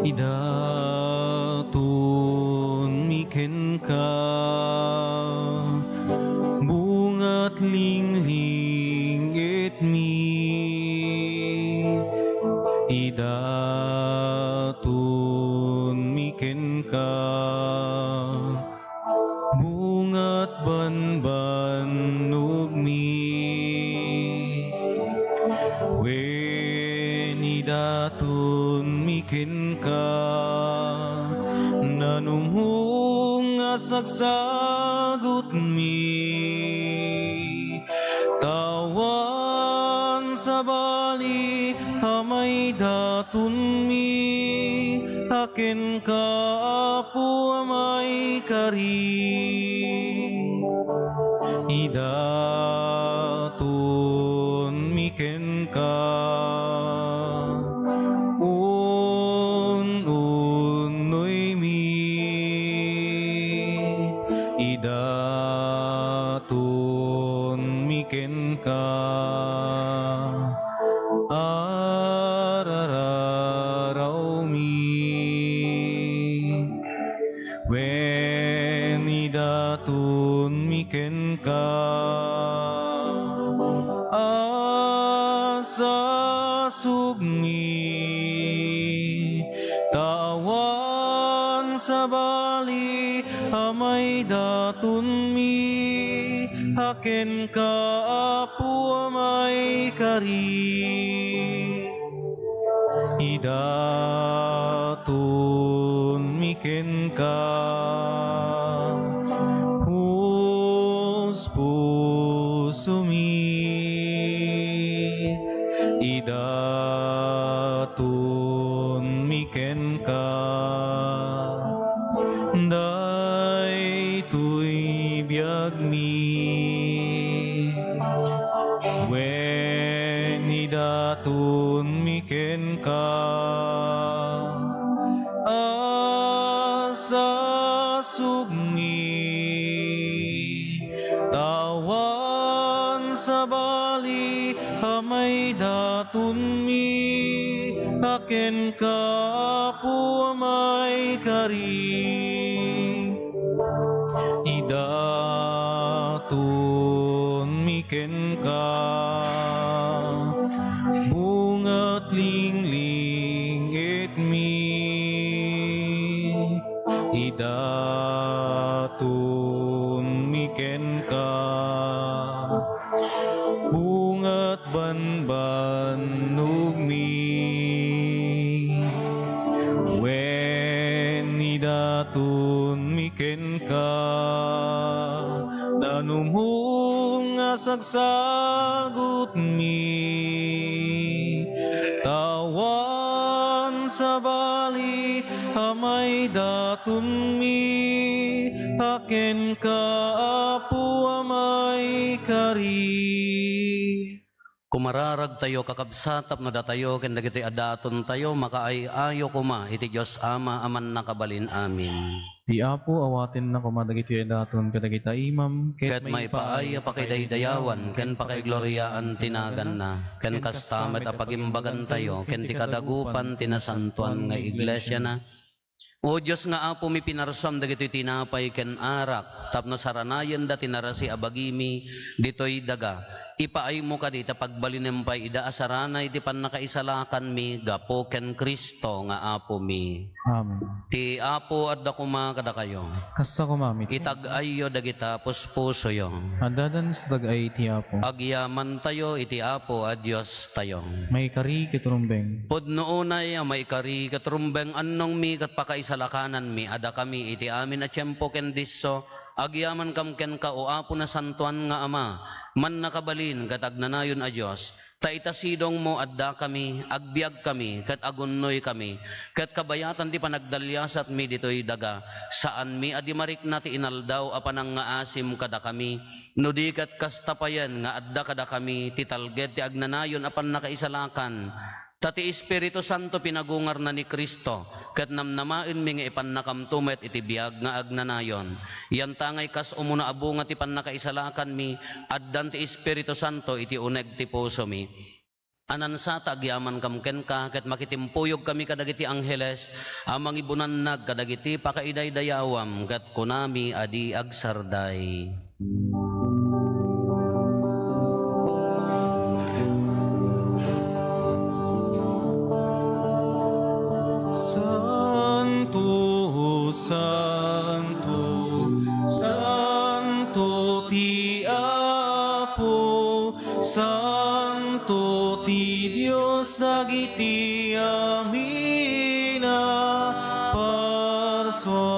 Idatun miken ka bungat lingling et mi. Idatun miken ka bungat banbanog mi. Wen idatun miken ka nanumhong asagsagot mi. Tawan sa bali amay datun mi, aken ka apo amay kari. Idatun miken ka unoy mi. Idatun miken ka arararaw mi. Wen idatun miken ka asasug mi. Tawan sa bali amay datun mi, aken ka apo amay kari. Idatun miken ka puso mi. Idatun miken ka daytoy biag mi. Wen idatun miken ka asasug mi. Tawan sa bali amay datun mi, aken ka apo amay kari. Idatun miken ka bungat lingling et mi. Idatun miken ka bungat banbanog mi. Wen idatun miken ka nanumhong asagsagot mi. Tawan sa bali amay datun mi, aken ka apo amay kari. Umararag tayo kakabsatap na datayo ken dagiti adaton tayo makaayo kuma iti Dios Ama aman nakabalin amin. Di Apo awatin na kumadagiti daton kadagita imam Ket may paaya pakidaydayawan ken pakigloryaan tinagan na ken kastamet a pagimbagan tayo ken ti kadagupan tinasantuan nga iglesia na. O Diyos nga Apo mi pinarsam dagiti tinapay ken arak tapno saranayan da tinarasi abagimi ditoy daga. Ipaay mo ka dita pagbalinempay ida asarana iti pannakaisalakan mi gapo ken Kristo nga Apo mi. Amen. Ti Apo adda kuma kada kayo. Kasta kumamit. Itag-ayo dagita puspuso yo. Adadan sa tagay ti Apo. Agyaman tayo iti Apo a Dios tayo. May kari kiturumbeng. Pudno unay may kari katrumbeng annong mi kat pakaisalakanan mi ada kami iti amin a tiyempo ken disso agyaman kam ken ka o Apo na santuan nga Ama man nakabalin kat agnanayon a Dios ta itasidong mo adda kami agbiag kami kat agunnoy kami kat kabayatan ti panagdalyasat mi ditoy daga saan mi adi marikna ti inaldaw a panangaasim kada kami no di kat kastapayan nga adda kada kami ti talged ti agnanayon a pannakaisalakan. Tati Espiritu Santo pinagungar na ni Kristo, kat namnamain mi nga ipannakamtumet iti biag nga agnanayon. Yan tangay kas umuna abunga ti pannakaisalakan mi, addan ti Espiritu Santo iti uneg ti puso mi. Anansa tagyaman kam ken ka, kat makitimpuyog kami kadagiti angheles, amang ibunannag kadagiti pakaidaydayawam, kat kunami adi agsarday. Santo, Santo ti Apo, Santo ti Dios dagiti amina parswa,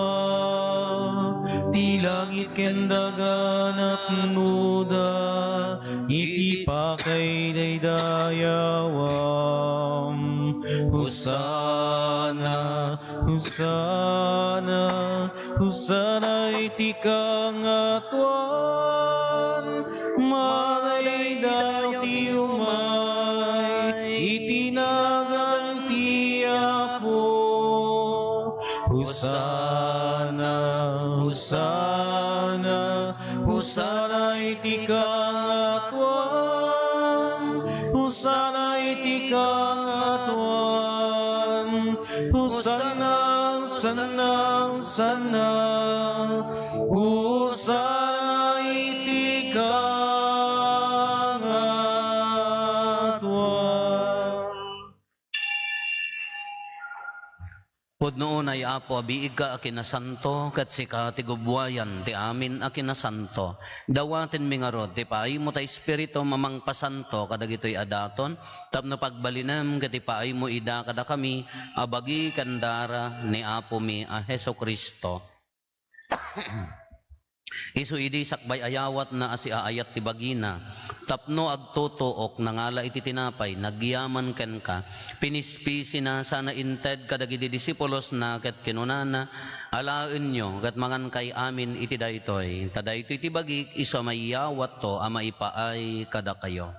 ti langit ken daga napnuda, iti pakaidaydayawam, Hosana, Hosana, Hosana iti kangatuan, malaydaw ti umay, itinaganti Apo. Hosana, Hosana, Hosana iti kangatuan, Hosana iti kangatuan, Hosana, Sana, Sana, Hosana iti kangatuan. Pudno unay Apo abiig ka akinasanto kat sika ti gubwayan ti amin akinasanto. Dawaten mi nga rod ti paay mo ta Espiritu mamangpasanto kadagitoy adaton tapno pagbalinem ket ti paay mo ida kada kami abagi kandara ni Apo mi a Hesukristo. Isu idi sakbay ayawat na asi aayat ti bagina tapno agtutuok nangala iti tinapay nagyaman ken ka pinispisi na sana inted kadagiti disipulos na ket kinunana alaen nyo ket mangan kay amin iti daytoy kadaytoy ti bagik isu mayawat to a maipaay kada kayo.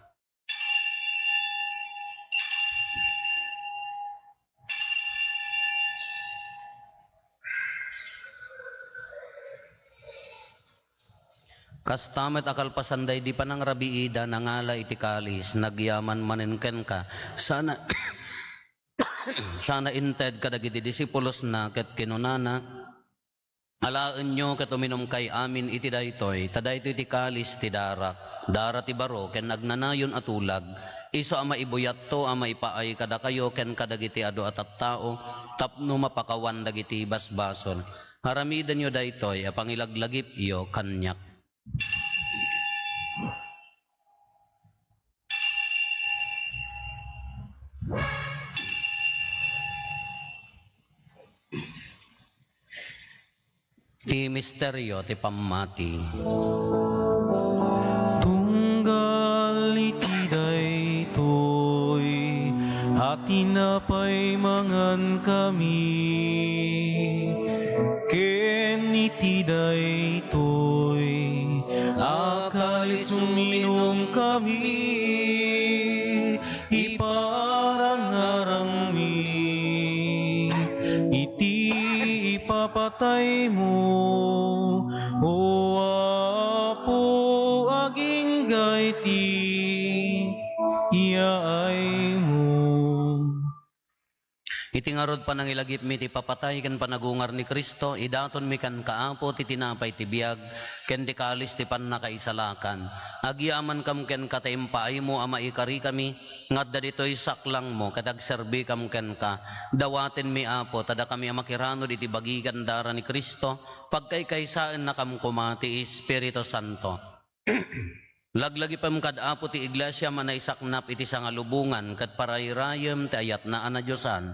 Kastamet akalpasanday di panang rabiida nangala iti kalis nagyaman maninken ka sana sana inted kadagiti disipulos na ket kinunana alaen nyo ket uminom kay amin iti daytoy tadaytoy ti kalis ti dara ti baro ken nagnanayon atulag iso a maibuyat to a maipaay kada kayo ken kadagiti adu at tao tapno mapakawan dagiti basbasol haramidan nyo daytoy a pangilaglagip iyo kanyak. Ti misteryo ti pammati. Tunggal iti daytoy, at tinapay mangan kami. Ken iti daytoy, akalis uminom kami. ipapatay mo, o Apo aging gayti, iyaay mo. Iti ngarod panangilagip mi ti papatay ken panagungar ni Kristo, idaton mi kan kaapo ti tinapay ti biag, ken di kalis ti pannakaisalakan. Agyaman kam ken katayimpaay mo ama ikari kami, ngadda ditoy saklang mo, katagserbi kam ken ka. Dawaten mi apo, tada kami amakirano iti bagigan dara ni Kristo, pagkaykaysaan na kam kumati Espiritu Santo. Laglagi pam kad apo ti iglesia manaysaknap iti sangalubungan, kad parayrayem ti ayat na ana Diyosan.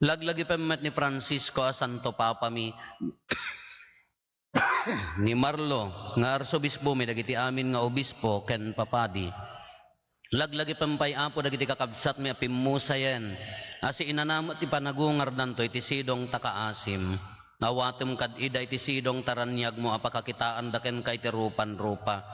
Laglagi pamet ni Francisco a Santo Papa mi ni Marlo nga arsobispo mi dagiti amin nga obispo ken papadi. Laglagi pampay apo dagiti kakabsat mi apimusayen asi inanamot ti panagungar danto iti sidong takaasim. Awatem kad ida iti sidong taranyag mo apakakitaan daken kay ti rupan-rupa.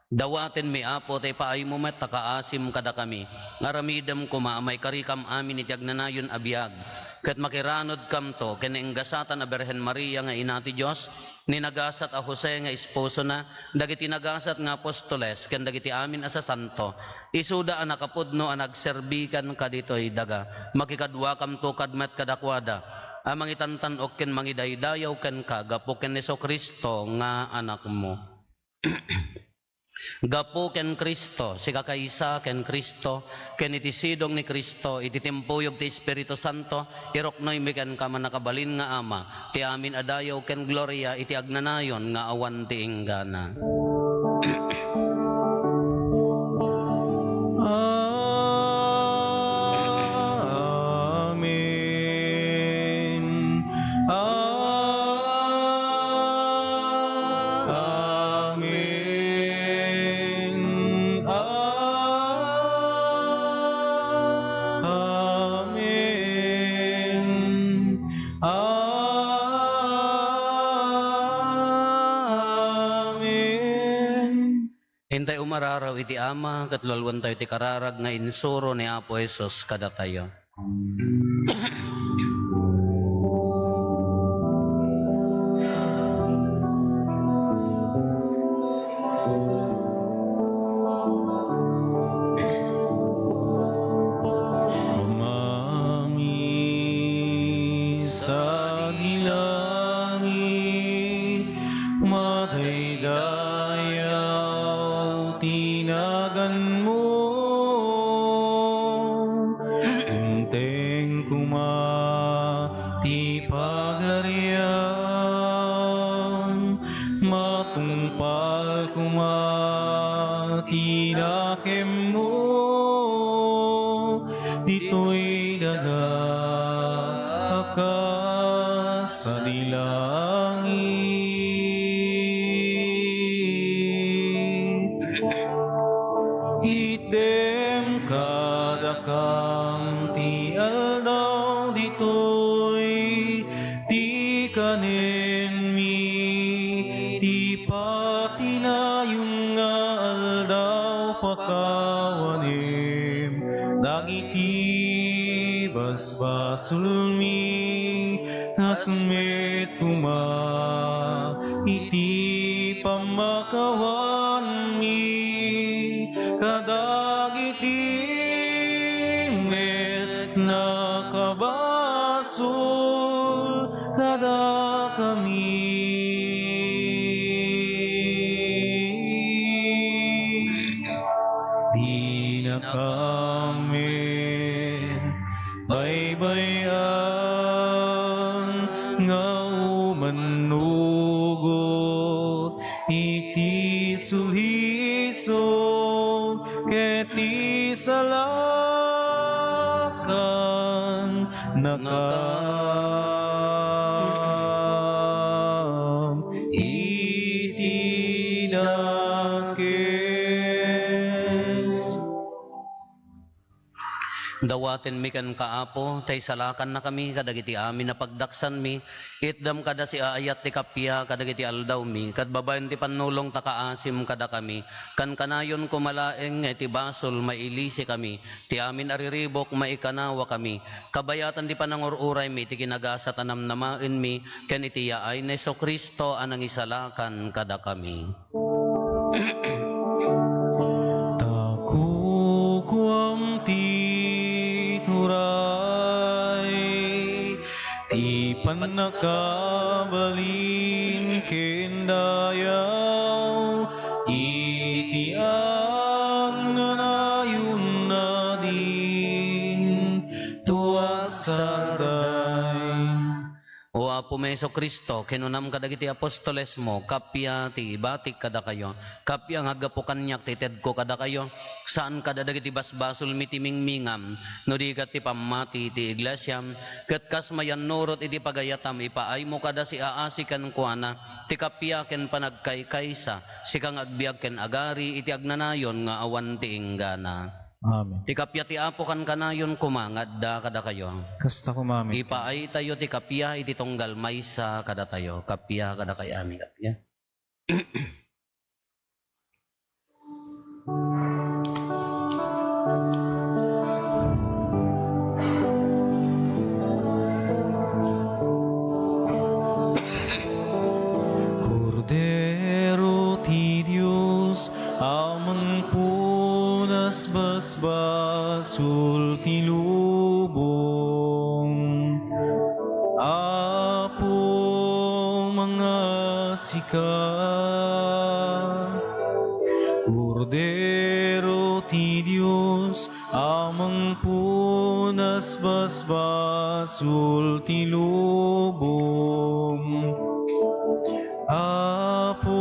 Dawaten mi apo tay paay mo met takaasim kada kami. Ngaramidem ko maamay karikam amin iti agnanayon abiyag. Ket makiranod kam to ken enggasatan a Birhen Maria nga ina ti Dios, ni nagasat a Jose nga esposo na, dagiti nagasat nga apostoles ken dagiti amin a sasanto. Isuda a nakapudno a nagserbikan kaditoy daga. Makikadwa kam to kadmet kadakwada. Amang itantan ok ken mangidaydayaw ken kagapo ken Jesu-Kristo nga anak mo. Gapo ken Kristo, si kakaisa ken Kristo, ken iti sidong ni Kristo, iti timpuyog ti Espiritu Santo, iroknoy mi ken kaman nakabalin nga ama, ti amin adayaw ken gloria, iti agnanayon nga awan ti inggana. Hintay umararaw iti ama, katlalwan tayo iti kararag nga insuro ni Apo Jesus kada tayo. Sa dilangit, madaydayaw tinagan mo, unteng kumati pagariang, matungpal kumati nakem mo, dito'y daga sa dilangit. Item kadakam ti aldaw ditoy, ti kanen mi, ti patinayon nga aldaw pakawanim, dagiti basbasul mi, tasmet kuma, iti pamakawan mi, kadagiti met nakabasul, kada kami. Di na kami baybayan nga umanugot, iti sulhisog keti salakan nakam iti dakes. Dawaten mi kan kaapo, tay salakan na kami, kadagiti amin na pagdaksan mi, itdam kada si aayat ti kapya, kadagiti aldaw mi, kad babayan ti panulong takaasim kada kami, kan kanayon kumalaeng, ti basol, mailisi kami, ti amin ariribok, maikanawa kami, kabayatan ti panangururay mi, ti kinagasa tanamnamain mi, ken iti yaay na Hesus Kristo, anang isalakan kada kami. Takukuam tituray, ti panakabalin kendayaw, iti ang nanayon na din, tuwasaday. O Apo may Hesus Kristo, kinunam kadagiti apostoles mo, kapya ti batik kada kayo, kapya nga gapukanyak ti ted ko kada kayo, saan kada dagiti basbasol mitimingmingam, no di kat ti pamati ti iglesyam, kat kas mayan nurot iti pagayatam, ipaay mo kada si aasikan kuana, ti kapya ken panagkaykaysa, si kang agbiag ken agari, iti agnanayon nga awan ti inggana. Amen. Ti kapya ti Apo kan kanayon kumangad da kada kayo. Kasta kumamit. Ipaay tayo ti kapya iti tunggal maysa kada tayo. Kapya kada kay ami kapya. Cordero ti Diyos, amang punas basbasul ti lubong. Apo mga sika, Cordero ti Diyos, amang punas basbasul ti lubong. Apo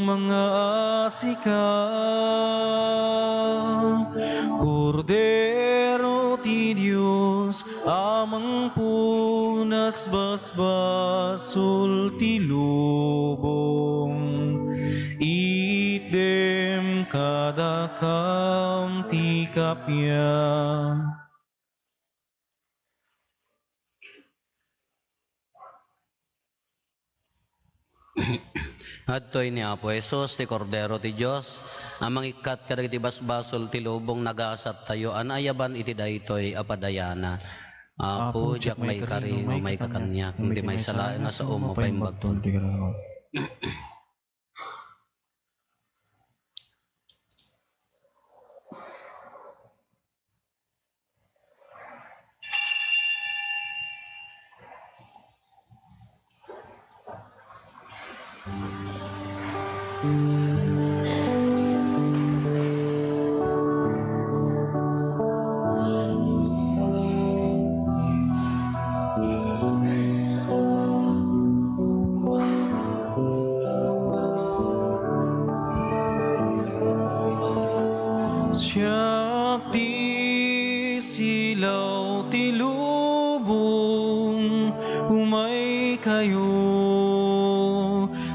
mga asika, Cordero ti Diyos, amang punas basbasul ti lubong. Idem kadakam ti kapya. Adtoy ni Apo Hesus ti Cordero ti Dios, amang ikat kadagiti basbasol ti lubong nagasat tayo, anayaban iti daytoy apadayana. Apo jak may karing may kakanyak, hindi may salain nga sa umo pa imbagton. Siyak ti silaw ti lubong, umay kayo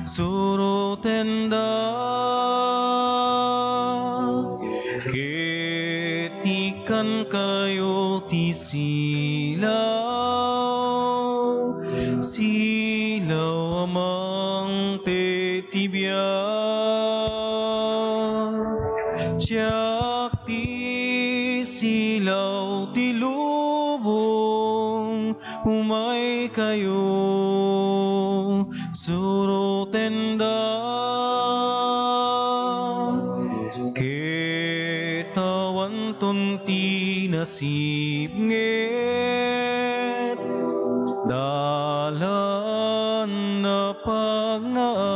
surotenda, ketikan kayo ti silaw, silaw amang tetibiyag. Siyak ti silaw ti lubong, umay kayo surotenda, ketawan tunti nasib nget, dalan na pagnaan.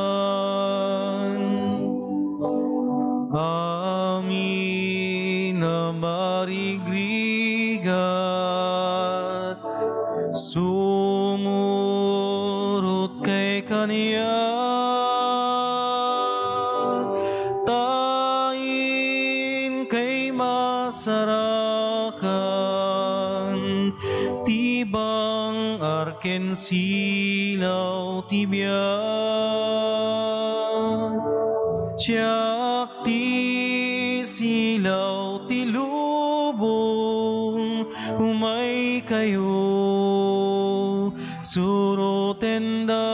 Amin na marigrigat, sumurot kay kaniya, tain kay masarakan, tibang arken silaw tibiyag. Siyak ti silaw ti lubong, umay kayo surotenda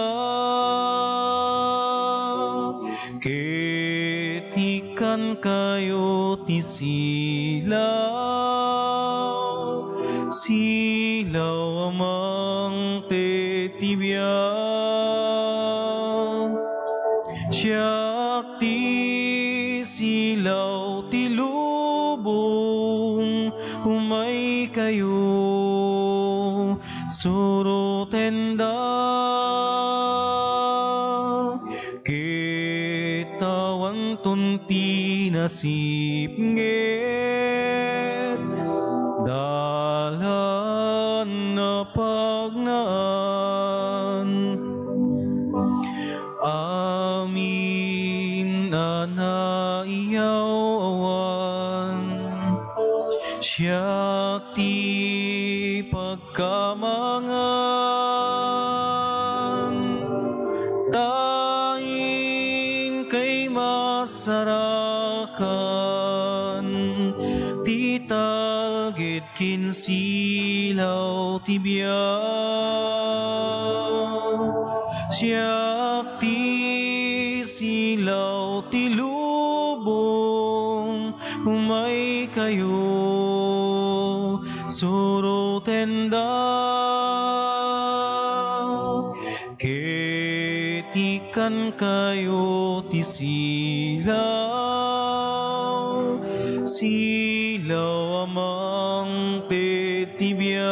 ketikan kayo ti silaw amang tetibiyag siyak ti silaw ti lubong umay kayo surotenda ketawan tunti nasipnget dalan na pagnaan amin anaiyaw awan siyak ti pagkamangan tain kay masarakan ti talgid kinsilaw ti biyag siyak ti silaw ti lubong umay kayo surotenda ketikan kayo ti silaw amang tetibiyag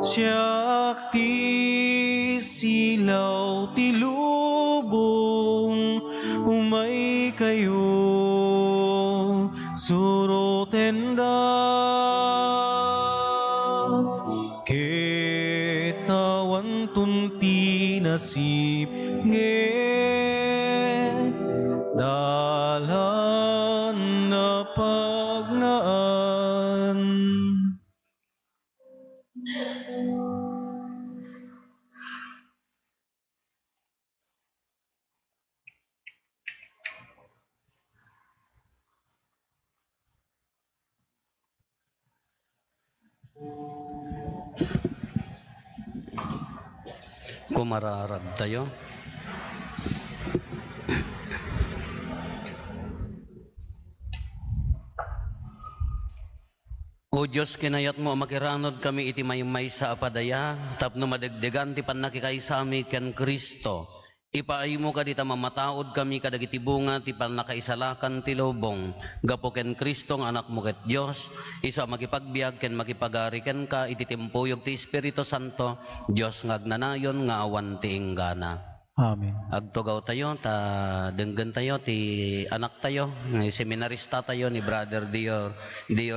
siyak ti silaw ti lubong umay kayo surotenda ketawan tunti nasip nget dalan na pagnaan. Kumararag tayo. O Diyos, kinayat mo makiranod kami iti maymay sa apadaya, tapno madagdagan ti panakikaisami ken Kristo. Ipaay mo ka dita mamataod kami kadagiti bunga ti panakaisalakan ti lobong. Gapo ken Kristo nga anak mo ket Dios, iso makipagbiag ken makipagari ken ka iti timpuyog ti Espiritu Santo, Dios nga agnanayon nga awan ti inggana. Amen. Agtugaw tayo, denggan tayo, ti anak tayo, ni seminarista tayo, ni Brother Dior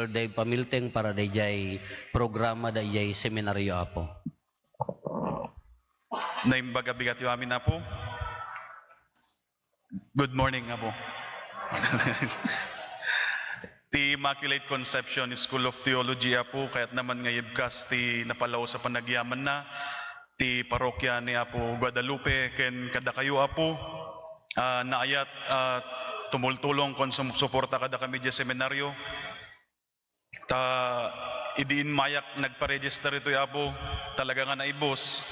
Dave Pamilteng para dayjay programa dayjay seminaryo apo. Naimbaga bigat yung amin na po. Good morning nga po. Ti Immaculate Conception School of Theology po, kaya't naman nga ibkas ti napalaw sa panagyaman na ti parokya ni Apo Guadalupe ken kada kayo Apo naayat tumultulong kon suporta kada kami di seminaryo ta idiin mayak nagpa-register ito Apo talaga nga naibos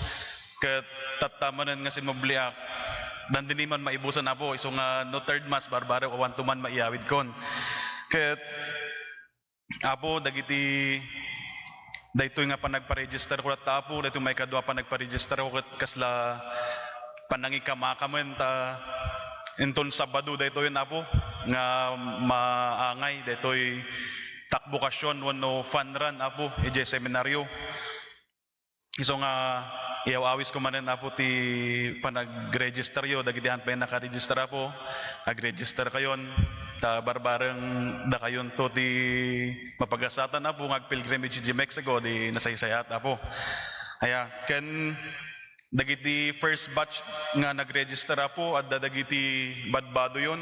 ket tatamanan nga sinmobliak dandiniman maibusan Apo iso nga no third mass barbara awan tuman maiyawid kon ket Apo dagiti daytoy nga panagpa-register ko at tapo, daytoy may kadwa panagpa-register ko kasla panangikamakamen ta inton Sabado daytoy na po nga maangay daytoy takbukasyon wano fun run apo ije seminaryo. Iso nga iawawis ko manen apo ti panag-register yo dagitihan pa naka-register apo ag-register kayon ta barbareng da kayon to ti mapagasatan apo ngag-pilgrimage di Mexico di nasaysayat apo. Aya ken dagiti first batch nga nag-register apo at dagiti badbado yon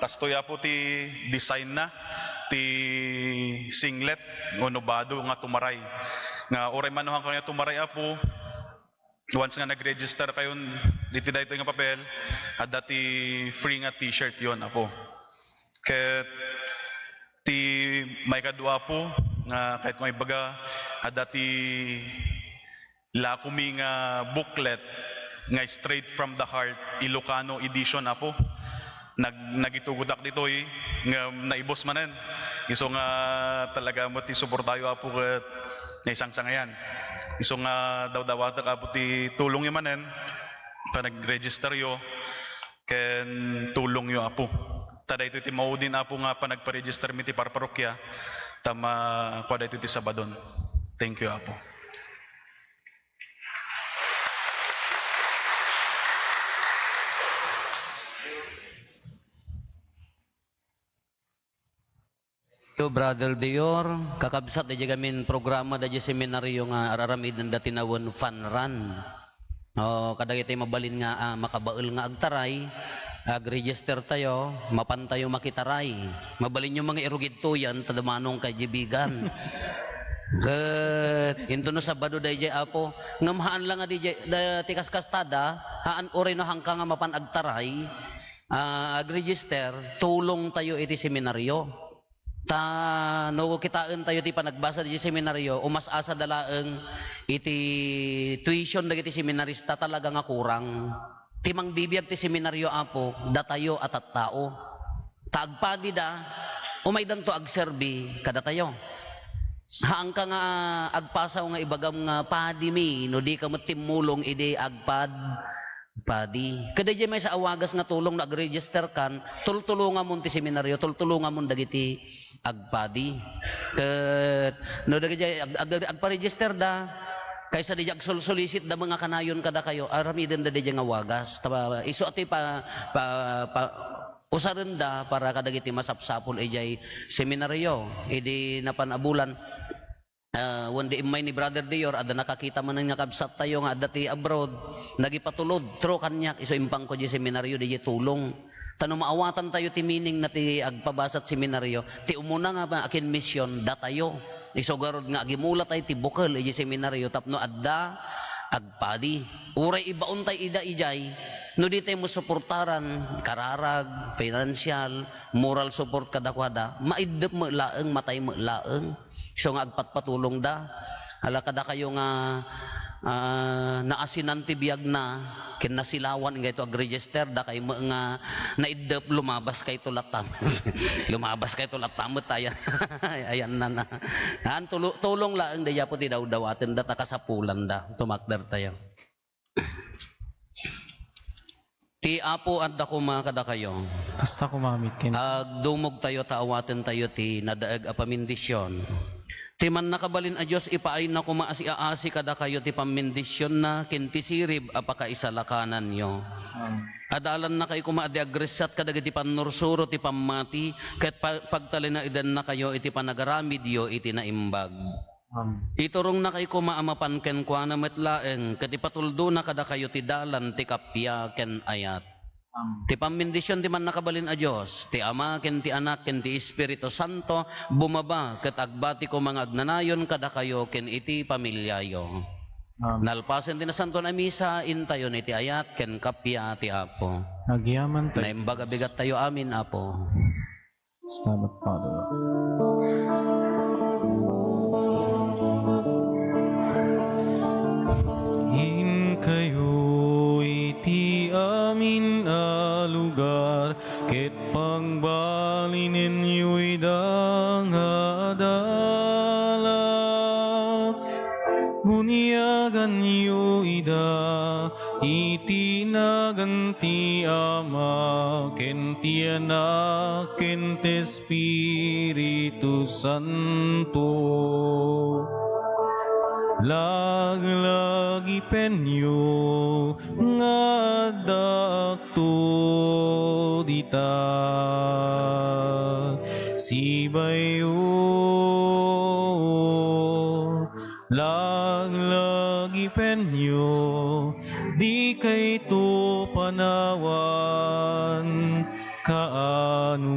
kastoy apo ti design na ti singlet ngono bado nga tumaray nga oray manuhang kanya tumaray apo. Once nga nag-register kayon dito dayto nga papel at dati free nga t-shirt yon apo. Ket ti may kadua po nga kahit kung ibaga dati la kumi nga booklet nga straight from the heart Ilocano edition apo nagitugudak ditoy nga naibos manen iso nga talaga mo ti suportayo apo ket nga isang sangayan iso nga daw-dawata ka po ti tulong yo manen pa nag-register yo ken tulong yo apo tada ito ti maudin apo nga pa nagpa-register mi ti parparokya tama kwa ito ti Sabadon. Thank you apo. So, Brother Dior, kakabsat na gamin programa da seminaryo nga araramid ng datinawon fun run. O, kadag ito'y mabalin nga makabaul nga agtaray, ag-register tayo, mapantayo makitaray. Mabalin yung mga irugid to yan, tadamanong kay jibigan. Into no Sabado da jay apo, ngamhaan lang nga di tikas kastada, haan ore no hangka nga mapan agtaray, ag-register, tulong tayo iti seminaryo. No kitaan tayo ti panagbasa di seminaryo umas asa dalaeng iti tuition dagiti seminarista talaga nga kurang timang bibiyag ti seminaryo apo datayo at tao taagpadi da umaydan to agserbi kada tayo haang ka nga agpasaw nga ibagam nga padi mi no di ka mo timulong ide agpad padi. Kada di may sa awagas nga tulong nag-register kan, tultulungan mo ti seminaryo, tultulungan mo dagiti agpadi. No dagiti agpa-register da, kaysa di agsul-solicit da mga kanayon kada kayo, aramiden da di nga awagas. Iso ati usarin da para kadagiti masapsapol ijay seminaryo, idi napanabulan. One day imay ni Brother Dior ada nakakita man nga kabsat tayo nga dati abroad nagipatulod tro kanyak iso impang ko di seminaryo di tulong tanong maawatan tayo ti meaning na ti agpabasat seminaryo ti umuna nga ba akin mission datayo iso garod nga agimula tayo ti bukal di seminaryo tapno adda agpadi uray ibaon tayo ida ijay no di tayo mo suportaran kararag financial moral support kadakwada maidep mo laeng matay mo laeng so nga agpatpatulong da ala kada kayo nga naasinan ti biag na kinasilawan nga ito ag-register da kay nga naidep lumabas kay to latam lumabas kay to latam tayo ayan na tulong laeng da yapo ti daw-dawaten da takasapulan da tumakder tayo ti apo at dako mga kada kayo Basta kumamit kin. agdumog tayo taawaten tayo ti nadaag apamindisyon ti man nakabalin a Diyos ipaay na kumaasi-aasi kada kayo ti pamindisyon na kinti sirib apakaisalakanan nyo adalan na kayo kumaadi agresat kada ti panursuro ti pamati ket pagtalin na idan na kayo iti panagaramid yo iti naimbag iturong na kayo kumaamapan ken kwa na metlaeng ket ipatuldo na kada kayo ti dalan ti kapya ken ayat ti pamindisyon ti man nakabalin a Diyos ti Ama ken ti Anak ken ti Espiritu Santo bumaba ket agbati ko mga agnanayon kada kayo ken iti pamilyayo nalpasen ti na santo na misa intayon iti ayat ken kapya ti Apo Nagyaman tayo. naimbaga bigat tayo amin Apo. Stabat Father. In kayo iti amin a lugar ket pangbalinin yo'y dangadala bunyagan yo ida iti naganti Ama ken ti Anak ken ti Espiritu Santo lagi penyo nga dakto dita sibayo lagi penyo di kay to panawan kaanuman